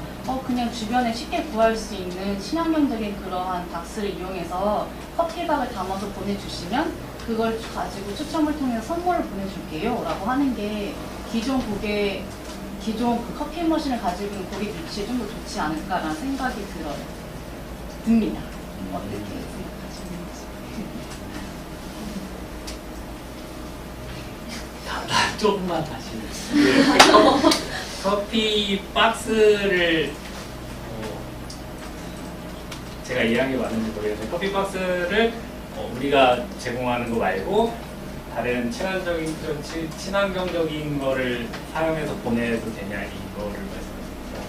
그냥 주변에 쉽게 구할 수 있는 친환경적인 그러한 박스를 이용해서 커피박을 담아서 보내주시면 그걸 가지고 추첨을 통해서 선물을 보내줄게요 라고 하는 게 기존 그 커피 머신을 가지고 있는 고객 유치에 좀 더 좋지 않을까라는 생각이 듭니다. 어떻게 생각하시는지.
조금만 다시. 커피 박스를 제가 이해한 게 맞는지 모르겠는데 커피 박스를 우리가 제공하는 거 말고 다른 친환경적인 거를 사용해서 보내도 되냐 이거를 말씀하셨죠.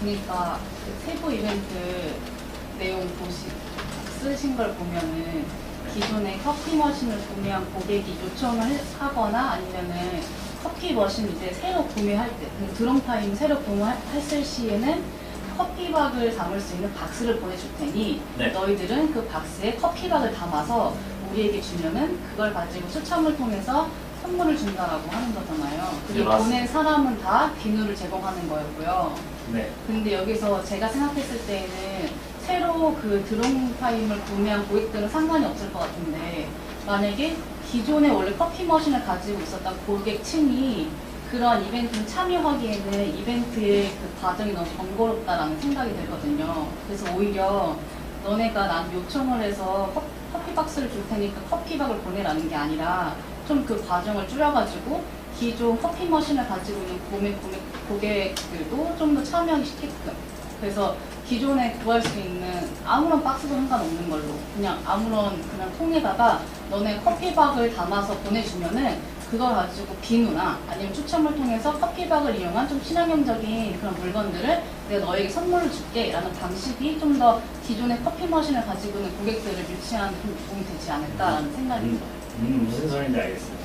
보니까 그 세부 이벤트 내용 쓰신 걸 보면은 기존에 커피 머신을 구매한 고객이 요청을 하거나 아니면은 커피 머신 이제 새로 구매할 때, 드럼타임 새로 구매했을 시에는 커피박을 담을 수 있는 박스를 보내줄 테니
네.
너희들은 그 박스에 커피박을 담아서 우리에게 주면은 그걸 가지고 추첨을 통해서 선물을 준다라고 하는 거잖아요. 그게
네, 맞습니다.
보낸 사람은 다 비누를 제공하는 거였고요.
네.
근데 여기서 제가 생각했을 때에는 새로 그 드럼타임을 구매한 고객들은 상관이 없을 것 같은데 만약에 기존에 원래 커피 머신을 가지고 있었던 고객층이 그런 이벤트에 참여하기에는 이벤트의 그 과정이 너무 번거롭다라는 생각이 들거든요. 그래서 오히려 너네가 난 요청을 해서 커피 박스를 줄 테니까 커피박을 보내라는 게 아니라 좀 그 과정을 줄여가지고 기존 커피 머신을 가지고 있는 고객들도 좀 더 참여하기 시키게끔. 그래서 기존에 구할 수 있는 아무런 박스도 상관없는 걸로 그냥 아무런 그냥 통에다가 너네 커피박을 담아서 보내주면은 그걸 가지고 비누나 아니면 추첨을 통해서 커피박을 이용한 좀 친환경적인 그런 물건들을 내가 너에게 선물로 줄게 라는 방식이 좀 더 기존의 커피 머신을 가지고 있는 고객들을 유치하는 데 도움이 되지 않을까라는 생각이 들어요.
무슨 소리인지 알겠습니다.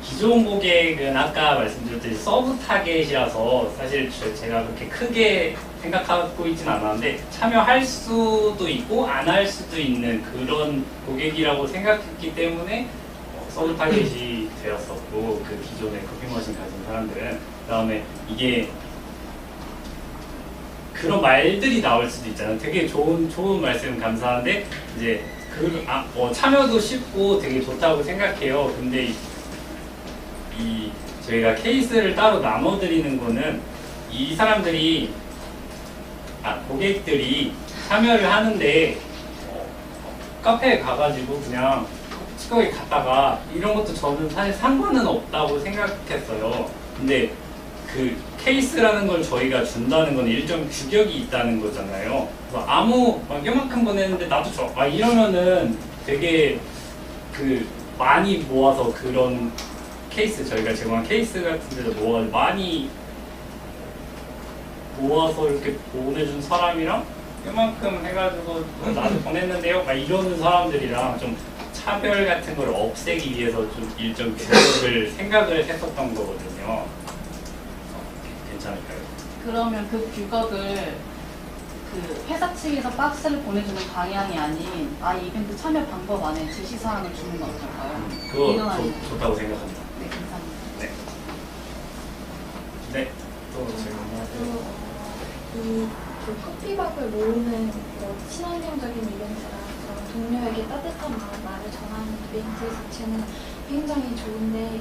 기존 고객은 아까 말씀드렸듯이 서브 타겟이라서 사실 제가 그렇게 크게 생각하고 있진 않았는데 참여할 수도 있고 안 할 수도 있는 그런 고객이라고 생각했기 때문에 서브 타겟이 되었었고 그 기존의 커피 머신 가진 사람들은 그 다음에 이게 그런 말들이 나올 수도 있잖아요. 되게 좋은 말씀 감사한데 이제 참여도 쉽고 되게 좋다고 생각해요. 근데 저희가 케이스를 따로 나눠드리는 거는 이 사람들이 고객들이 참여를 하는데 카페에 가가지고 그냥 치과에 갔다가 이런 것도 저는 사실 상관은 없다고 생각했어요. 근데 그 케이스라는 걸 저희가 준다는 건 일정 규격이 있다는 거잖아요. 그래서 막 이만큼 보냈는데 나도 줘. 이러면은 되게 많이 모아서 그런 케이스, 저희가 제공한 케이스 같은 데도 모아서 많이 모아서 이렇게 보내준 사람이랑 이만큼 해가지고 나도 보냈는데요? 막 이러는 사람들이랑 좀 차별 같은 걸 없애기 위해서 좀 일정 규격을 생각을 했었던 거거든요. 괜찮을까요?
그러면 그 규격을 그 회사 측에서 박스를 보내주는 방향이 아닌 이 이벤트 참여 방법 안에 지시사항을 주는 건 어떨까요?
그거 좋다고 생각합니다.
네, 감사합니다.
네. 네. 또 질문하세요.
그 커피박을 모으는 친환경적인 이벤트라 그런 동료에게 따뜻한 말을 전하는 이벤트 자체는 굉장히 좋은데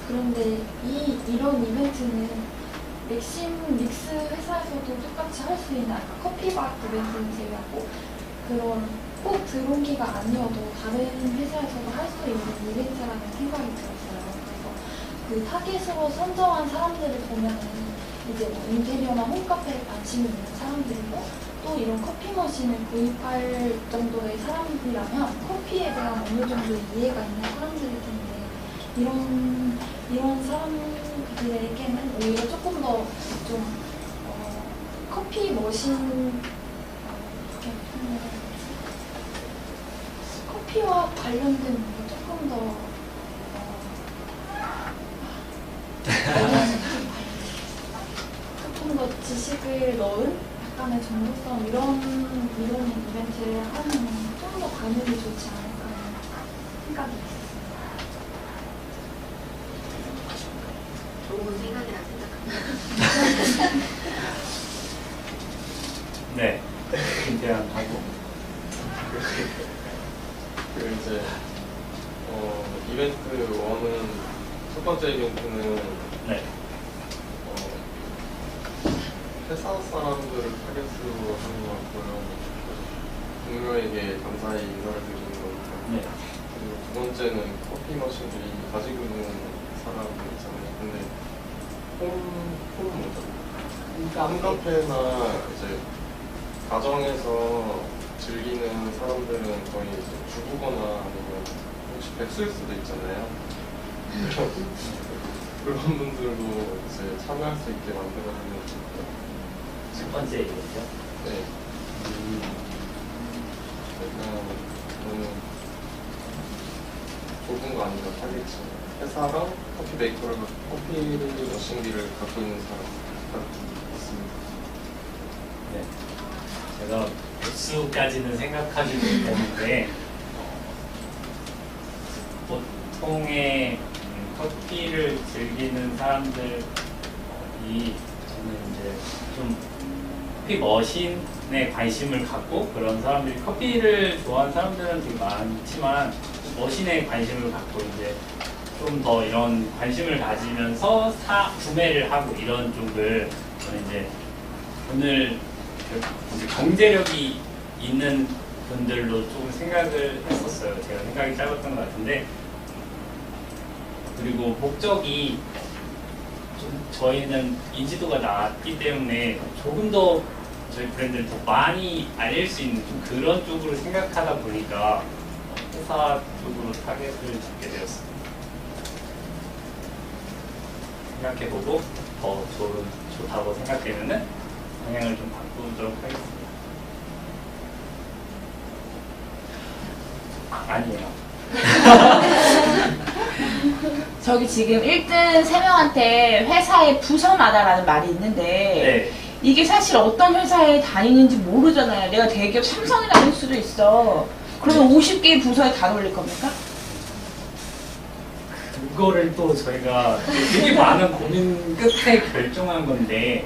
그런데 이런 이벤트는 믹스 회사에서도 똑같이 할 수 있는 아까 커피박 이벤트는 제외하고 그런 꼭 드론기가 아니어도 다른 회사에서도 할 수 있는 이벤트라는 생각이 들었어요. 그래서 그 타겟으로 선정한 사람들을 보면은 이제 인테리어나 홈카페에 관심이 있는 사람들이고 또 이런 커피 머신을 구입할 정도의 사람들이라면 커피에 대한 어느 정도 이해가 있는 사람들일 텐데 이런 사람들에게는 오히려 조금 더 좀 커피 머신 커피와 관련된 조금 더 조금 더 지식을 넣은 약간의 정보성 이런 이벤트를 하면 좀 더 반응이 좋지 않을까 생각이 있었습니다.
좋은 생각이라 생각합니다.
네. 김태환 하고.
이제 이벤트 1은 첫 번째 이벤트는
네.
회사 사람들을 타겟으로 하는 것 같고요. 동료에게 감사의 인사를 드리는 거니까.
네.
그리고 두 번째는 커피 머신들이 가지고 있는 사람들 있잖아요. 근데 홈은 뭐죠? 홈카페나 이제 가정에서 즐기는 사람들은 거의 이제 주부거나 아니면 혹시 백수일 수도 있잖아요. 그런 분들도 이제 참여할 수 있게 만들어주는
첫 번째 얘기죠.
네. 일단 저는 좁은 거 아닌가 타겟이. 회사랑 커피 메이커를 커피 머신기를 갖고 있는 사람 있습니다.
네. 제가 부수까지는 생각하지 못했는데 보통의 커피를 즐기는 사람들이 저는 이제 좀 커피 머신에 관심을 갖고 그런 사람들이 커피를 좋아하는 사람들은 되게 많지만 머신에 관심을 갖고 이제 좀 더 이런 관심을 가지면서 구매를 하고 이런 쪽을 저는 이제 오늘 이제 경제력이 있는 분들로 조금 생각을 했었어요. 제가 생각이 짧았던 것 같은데 그리고 목적이 좀 저희는 인지도가 낮기 때문에 조금 더 저희 브랜드를 더 많이 알릴 수 있는 좀 그런 쪽으로 생각하다 보니까 회사 쪽으로 타겟을 잡게 되었습니다. 생각해보고 더 좋다고 생각되면은 방향을 좀 바꾸도록 하겠습니다. 아니에요.
저기 지금 1등 3명한테 회사의 부서마다라는 말이 있는데
네.
이게 사실 어떤 회사에 다니는지 모르잖아요. 내가 대기업 삼성에 다닐 수도 있어. 그러면 50개의 부서에 다 돌릴 겁니까?
그거를 또 저희가 되게 많은 고민 끝에 결정한 건데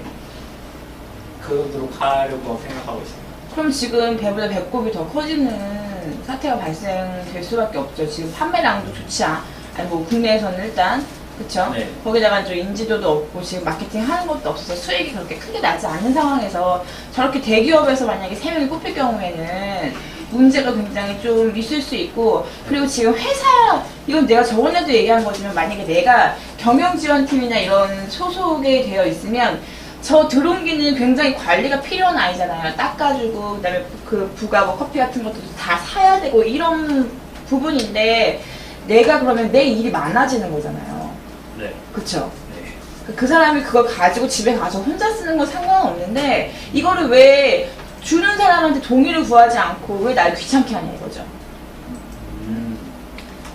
그러도록 하려고 생각하고 있습니다.
그럼 지금 배보다 배꼽이 더 커지는 사태가 발생될 수밖에 없죠. 지금 판매량도 좋지 아니 뭐 국내에서는 일단 그쵸?
네.
거기다가 좀 인지도도 없고 지금 마케팅 하는 것도 없어서 수익이 그렇게 크게 나지 않는 상황에서 저렇게 대기업에서 만약에 3명이 뽑힐 경우에는 문제가 굉장히 좀 있을 수 있고 그리고 지금 회사 이건 내가 저번에도 얘기한 거지만 만약에 내가 경영지원팀이나 이런 소속에 되어 있으면 저 드론기는 굉장히 관리가 필요한 아이잖아요. 닦아주고 그다음에 그 부가 뭐 커피 같은 것도 다 사야 되고 이런 부분인데 내가 그러면 내 일이 많아지는 거잖아요.
네.
그쵸?
네.
그 사람이 그걸 가지고 집에 가서 혼자 쓰는 건 상관없는데 이거를 왜 주는 사람한테 동의를 구하지 않고 왜 날 귀찮게 하냐 이거죠.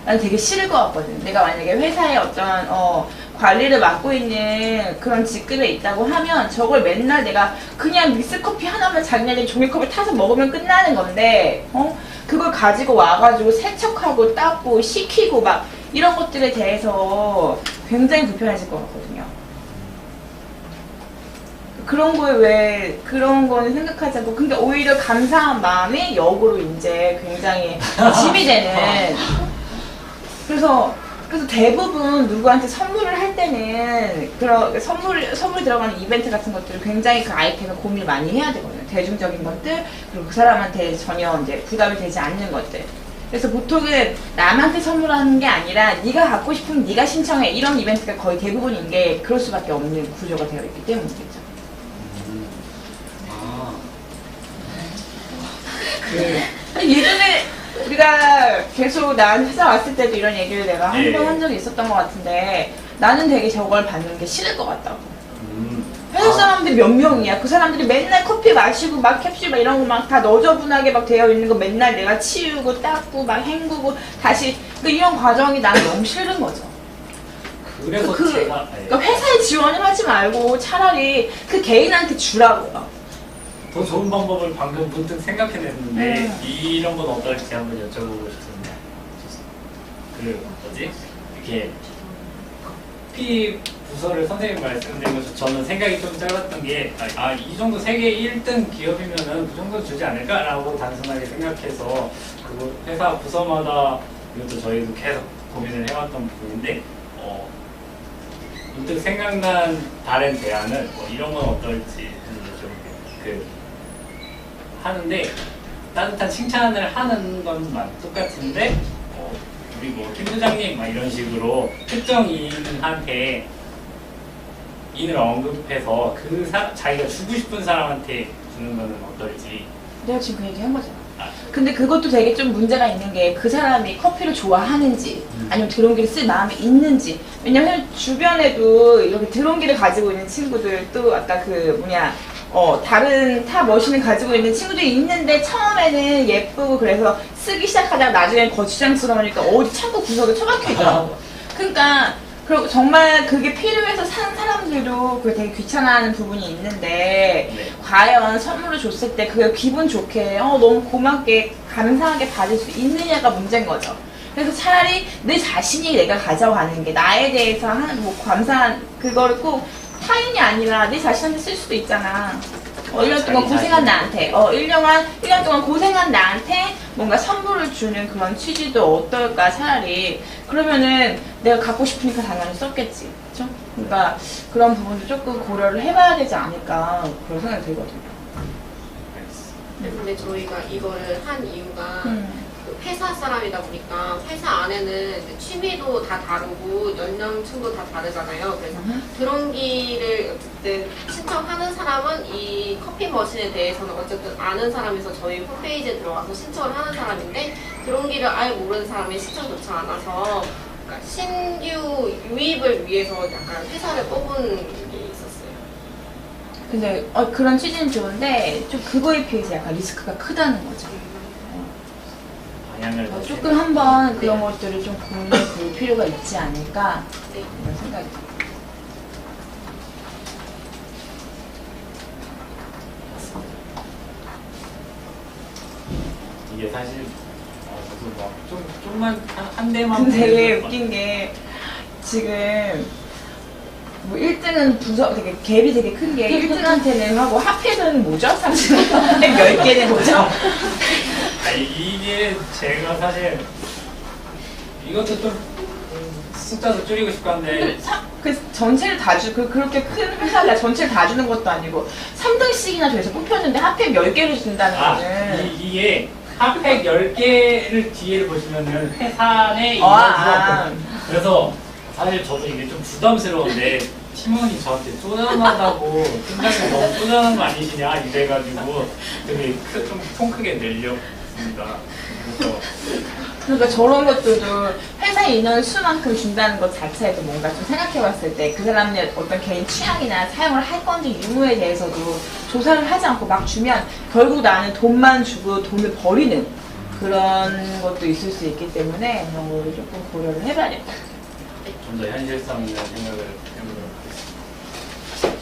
난 되게 싫을 것 같거든. 내가 만약에 회사에 어떤 관리를 맡고 있는 그런 직급에 있다고 하면 저걸 맨날 내가 그냥 믹스커피 하나만 자기네들이 종이컵을 타서 먹으면 끝나는 건데 그걸 가지고 와가지고 세척하고 닦고 식히고 막 이런 것들에 대해서 굉장히 불편해질 것 같거든요. 그런 거에 왜 그런 거는 생각하지 않고 근데 오히려 감사한 마음이 역으로 이제 굉장히 짐이 되는 그래서 대부분 누구한테 선물을 할 때는 그런 선물 들어가는 이벤트 같은 것들을 굉장히 그 아이템을 고민을 많이 해야 되거든요. 대중적인 것들 그리고 그 사람한테 전혀 이제 부담이 되지 않는 것들. 그래서 보통은 남한테 선물하는 게 아니라 네가 갖고 싶으면 네가 신청해 이런 이벤트가 거의 대부분인 게 그럴 수밖에 없는 구조가 되어 있기 때문이겠죠. 예전에 우리가 계속 나한테 회사 왔을 때도 이런 얘기를 내가 한 번 한 적이 있었던 것 같은데 나는 되게 저걸 받는 게 싫을 것 같다고. 회사 사람들이 몇 명이야. 그 사람들이 맨날 커피 마시고 막 캡슐 막 이런 거 막 다 너저분하게 막 되어 있는 거 맨날 내가 치우고 닦고 막 헹구고 다시 이런 과정이 나는 너무 싫은 거죠.
그래서 제가
그러니까 회사에 지원을 하지 말고 차라리 그 개인한테 주라고요.
더 좋은 방법을 방금 문득 생각해냈는데 이런 건 어떨지 한번 여쭤보고 싶습니다. 이렇게 커피 부서를 선생님 말씀드린 것처럼 저는 생각이 좀 짧았던 게 이 정도 세계 1등 기업이면은 그 정도 주지 않을까라고 단순하게 생각해서 그 회사 부서마다 이것도 저희도 계속 고민을 해왔던 부분인데 문득 생각난 다른 대안은 이런 건 어떨지 좀 하는데 따뜻한 칭찬을 하는 건 똑같은데 우리 김 부장님 막 이런 식으로 특정 인한테 인을 언급해서 자기가 주고 싶은 사람한테 주는 거는 어떨지.
내가 지금 그 얘기 한 거잖아. 근데 그것도 되게 좀 문제가 있는 게 그 사람이 커피를 좋아하는지 아니면 드론기를 쓸 마음이 있는지. 왜냐면 주변에도 이렇게 드론기를 가지고 있는 친구들 또 아까 다른 타 머신을 가지고 있는 친구들이 있는데 처음에는 예쁘고 그래서 쓰기 시작하다가 나중엔 거추장스러우니까 어디 창고 구석에 처박혀 있더라고. 그러니까 그리고 정말 그게 필요해서 사는 사람들도 그게 되게 귀찮아하는 부분이 있는데
네.
과연 선물을 줬을 때 그걸 기분 좋게 너무 고맙게 감사하게 받을 수 있느냐가 문제인 거죠. 그래서 차라리 내 자신이 내가 가져가는 게 나에 대해서 하는 뭐 감사한 그거를 꼭 타인이 아니라 내 자신한테 쓸 수도 있잖아. 1년 동안 고생한 나한테, 1년 동안 고생한 나한테 뭔가 선물을 주는 그런 취지도 어떨까, 차라리. 그러면은 내가 갖고 싶으니까 당연히 썼겠지. 그쵸? 그러니까 그런 부분도 조금 고려를 해봐야 되지 않을까, 그런 생각이 들거든요.
근데 저희가 이거를 한 이유가 그 회사 사람이다 보니까 회사 안에는 이제 취미도 다 다르고 연령층도 다 다르잖아요. 그래서 드론기를 어쨌든 신청하는 사람은 이 커피 머신에 대해서는 어쨌든 아는 사람에서 저희 홈페이지에 들어와서 신청을 하는 사람인데 드론기를 아예 모르는 사람이 신청조차 안 와서 그러니까 신규 유입을 위해서 약간 회사를 뽑은 게 있었어요.
근데 그런 취지는 좋은데 좀 그거에 비해서 약간 리스크가 크다는 거죠.
방향을
조금 한번 그런 것들을 좀 고민해 볼 필요가 있지 않을까 이런 생각이 듭니다.
이게 사실 저도 막 좀만 한 대만
근데 되게
보여줘도
웃긴 게 지금 뭐 1등은 되게 갭이 되게 큰 게 1등한테는 하고 하필은 뭐죠? 30만 10개는 뭐죠?
이게 제가 사실 이것도 좀 숫자도 줄이고 싶고 한데
그 전체를 다 그렇게 큰 회사가 전체를 다 주는 것도 아니고 3등씩이나 돼서 뽑혔는데 핫팩 10개를 준다는 거는
이게 핫팩 10개를 뒤에를 보시면은 회사 내 인원수가 그래서 사실 저도 이게 좀 부담스러운데 팀원이 저한테 쪼잔하다고 팀장님 너무 쪼잔한 거 아니시냐 이래가지고 되게 좀 통 크게 내렸습니다. 그래서
그러니까 저런 것들도 회사 인원 수만큼 준다는 것 자체에도 뭔가 좀 생각해봤을 때 그 사람의 어떤 개인 취향이나 사용을 할 건지 유무에 대해서도 조사를 하지 않고 막 주면 결국 나는 돈만 주고 돈을 버리는 그런 것도 있을 수 있기 때문에 그런 거를 조금 고려를 해봐야겠다.
좀 더 현실성 있는 생각을 해보도록 하겠습니다.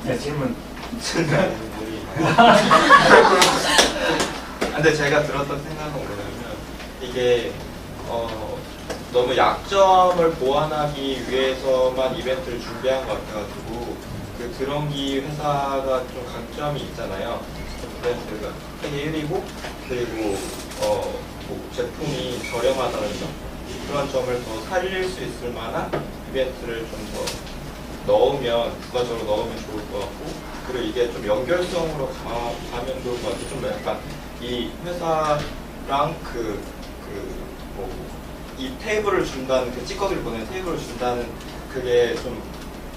네, 질문.
근데 제가 들었던 생각은 뭐냐면 이게 너무 약점을 보완하기 위해서만 이벤트를 준비한 것 같아가지고 그 드론기 회사가 좀 강점이 있잖아요. 브랜드가 세계 1위고 그리고 뭐 제품이 저렴하다는 점 그런 점을 더 살릴 수 있을 만한 이벤트를 좀 더 넣으면 부가적으로 넣으면 좋을 것 같고 그리고 이게 좀 연결성으로 가면 좋을 것 같아요. 좀 약간 이 회사랑 이 테이블을 준다는 그 찌꺼기를 보내는 테이블을 준다는 그게 좀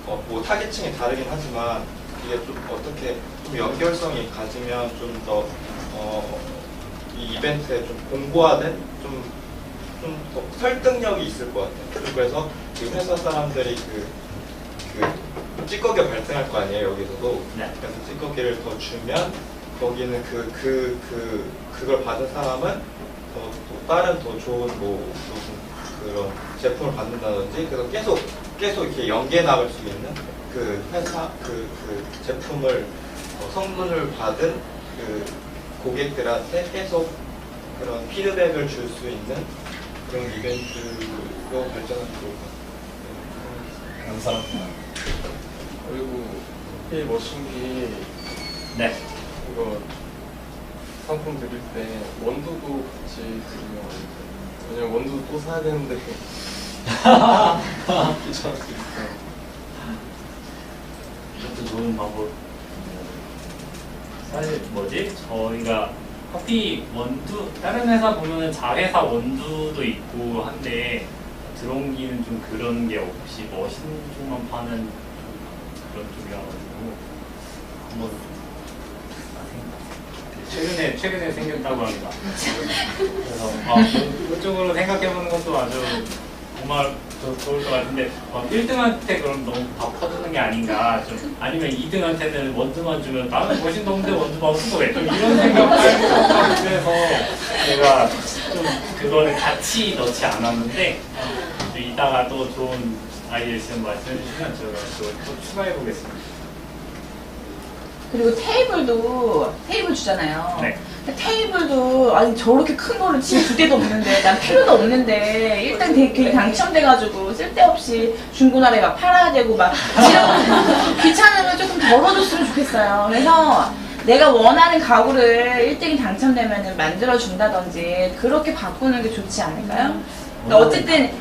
뭐 타겟층이 다르긴 하지만 이게 좀 어떻게 좀 연결성이 가지면 좀 더 이 이벤트에 좀 공고화된 좀 더 설득력이 있을 것 같아요. 그래서 이 회사 사람들이 그 찌꺼기가 발생할 거 아니에요, 여기서도.
네.
그래서 찌꺼기를 더 주면 거기는 그걸 받은 사람은 또 다른 더 좋은 뭐 무슨 그런 제품을 받는다든지 그래서 계속 이렇게 연계 나갈 수 있는 그 회사 그 제품을 성분을 받은 그 고객들한테 계속 그런 피드백을 줄 수 있는 그런 이벤트로 발전하면 좋을 것 같아요.
감사합니다.
그리고 커피 머신기
네.
이거 상품 드릴 때 원두도 같이 드리면 안 돼요. 왜냐면 원두 또 사야 되는데 귀찮을 수 있어요.
이것도 좋은 방법. 사실 뭐지? 저희가 커피 원두 다른 회사 보면은 자회사 원두도 있고 한데 드론기는 좀 그런 게 없이 머신 쪽만 파는 그런 쪽이라가지고 한번 최근에 생겼다고 합니다. 그래서 그쪽으로 생각해보는 것도 아주 정말 좋을 것 같은데 1등한테 그럼 너무 다 퍼주는 게 아닌가 좀 아니면 2등한테는 원두만 주면 나는 머신도 없는데 원두만 쓰고 왜 좀 이런 생각을 그래서 제가 좀 그거를 같이 넣지 않았는데 이따가 또 좋은 아이디어 있으면 말씀해 주시면 제가 또 추가해 보겠습니다.
그리고 테이블 주잖아요.
네.
테이블도 아니 저렇게 큰 거를 지금 두 대도 없는데 난 필요도 없는데 일단 되게 당첨돼가지고 쓸데없이 중고나라에 막 팔아야 되고 막 귀찮으면 조금 덜어줬으면 좋겠어요. 그래서 내가 원하는 가구를 1등이 당첨되면 만들어준다든지 그렇게 바꾸는 게 좋지 않을까요? 그러니까 어쨌든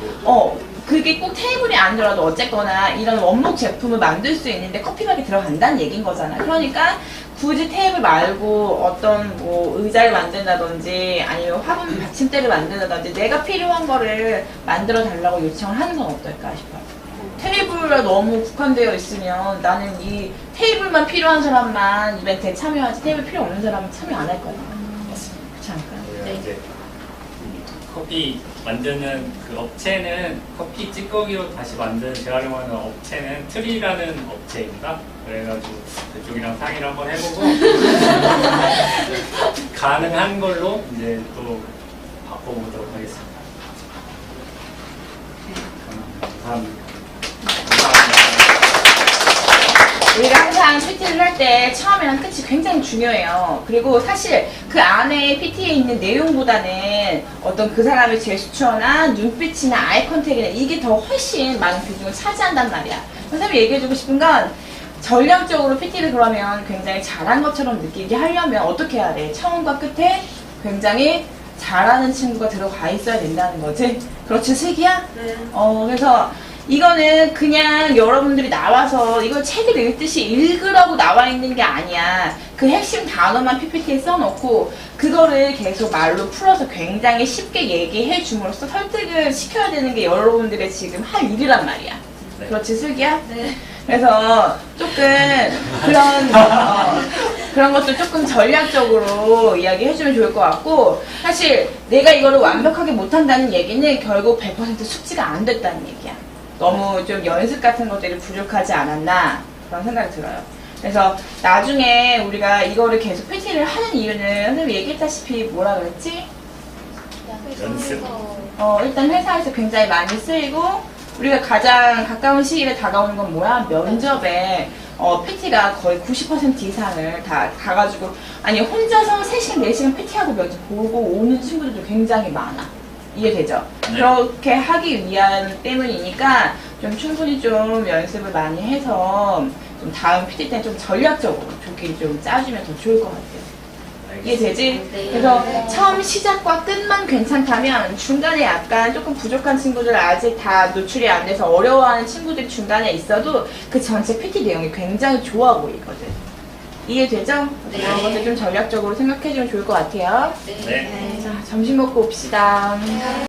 그게 꼭 테이블이 아니더라도 어쨌거나 이런 원목 제품을 만들 수 있는데 커피막이 들어간다는 얘기인 거잖아. 그러니까 굳이 테이블 말고 어떤 뭐 의자를 만든다든지 아니면 화분 받침대를 만든다든지 내가 필요한 거를 만들어 달라고 요청을 하는 건 어떨까 싶어요. 테이블에 너무 국한되어 있으면 나는 이 테이블만 필요한 사람만 이벤트에 참여하지 테이블 필요 없는 사람은 참여 안 할 거야. 그렇지 않을까요?
네. 이제 커피 만드는 그 업체는 커피 찌꺼기로 다시 만든 재활용하는 업체는 트리라는 업체입니다. 그래가지고 그쪽이랑 상의를 한번 해보고 가능한 걸로 이제 또 바꿔보도록 하겠습니다. 감사합니다.
우리가 항상 PT를 할 때 처음이랑 끝이 굉장히 중요해요. 그리고 사실 그 안에 PT에 있는 내용보다는 어떤 그 사람의 제스처나 눈빛이나 아이 컨택이나 이게 더 훨씬 많은 비중을 차지한단 말이야. 선생님이 얘기해주고 싶은 건 전략적으로 PT를 그러면 굉장히 잘한 것처럼 느끼게 하려면 어떻게 해야 돼? 처음과 끝에 굉장히 잘하는 친구가 들어가 있어야 된다는 거지. 그렇지, 슬기야?
네.
그래서 이거는 그냥 여러분들이 나와서 이걸 책을 읽듯이 읽으라고 나와 있는 게 아니야. 그 핵심 단어만 PPT에 써놓고 그거를 계속 말로 풀어서 굉장히 쉽게 얘기해 줌으로써 설득을 시켜야 되는 게 여러분들의 지금 할 일이란 말이야.
네.
그렇지, 슬기야?
네.
그래서 조금 그런 것도 조금 전략적으로 이야기해주면 좋을 것 같고, 사실 내가 이거를 완벽하게 못한다는 얘기는 결국 100% 숙지가 안 됐다는 얘기야. 너무 좀 연습 같은 것들이 부족하지 않았나 그런 생각이 들어요. 그래서 나중에 우리가 이거를 계속 PT를 하는 이유는 선생님이 얘기했다시피 뭐라 그랬지?
연습.
일단 회사에서 굉장히 많이 쓰이고 우리가 가장 가까운 시일에 다가오는 건 뭐야? 면접에 PT가 거의 90% 이상을 다 가가지고 아니 혼자서 3시간, 4시간 PT하고 면접 보고 오는 친구들도 굉장히 많아. 이해되죠?
네.
그렇게 하기 위한 때문이니까 좀 충분히 좀 연습을 많이 해서 좀 다음 PT 때는 좀 전략적으로 좋게 좀 짜주면 더 좋을 것 같아요. 이해되지?
네.
그래서 처음 시작과 끝만 괜찮다면 중간에 약간 조금 부족한 친구들 아직 다 노출이 안 돼서 어려워하는 친구들이 중간에 있어도 그 전체 PT 내용이 굉장히 좋아 보이거든. 이해되죠?
네.
그런 것들 좀 전략적으로 생각해주면 좋을 것 같아요.
네.
자, 점심 먹고 옵시다.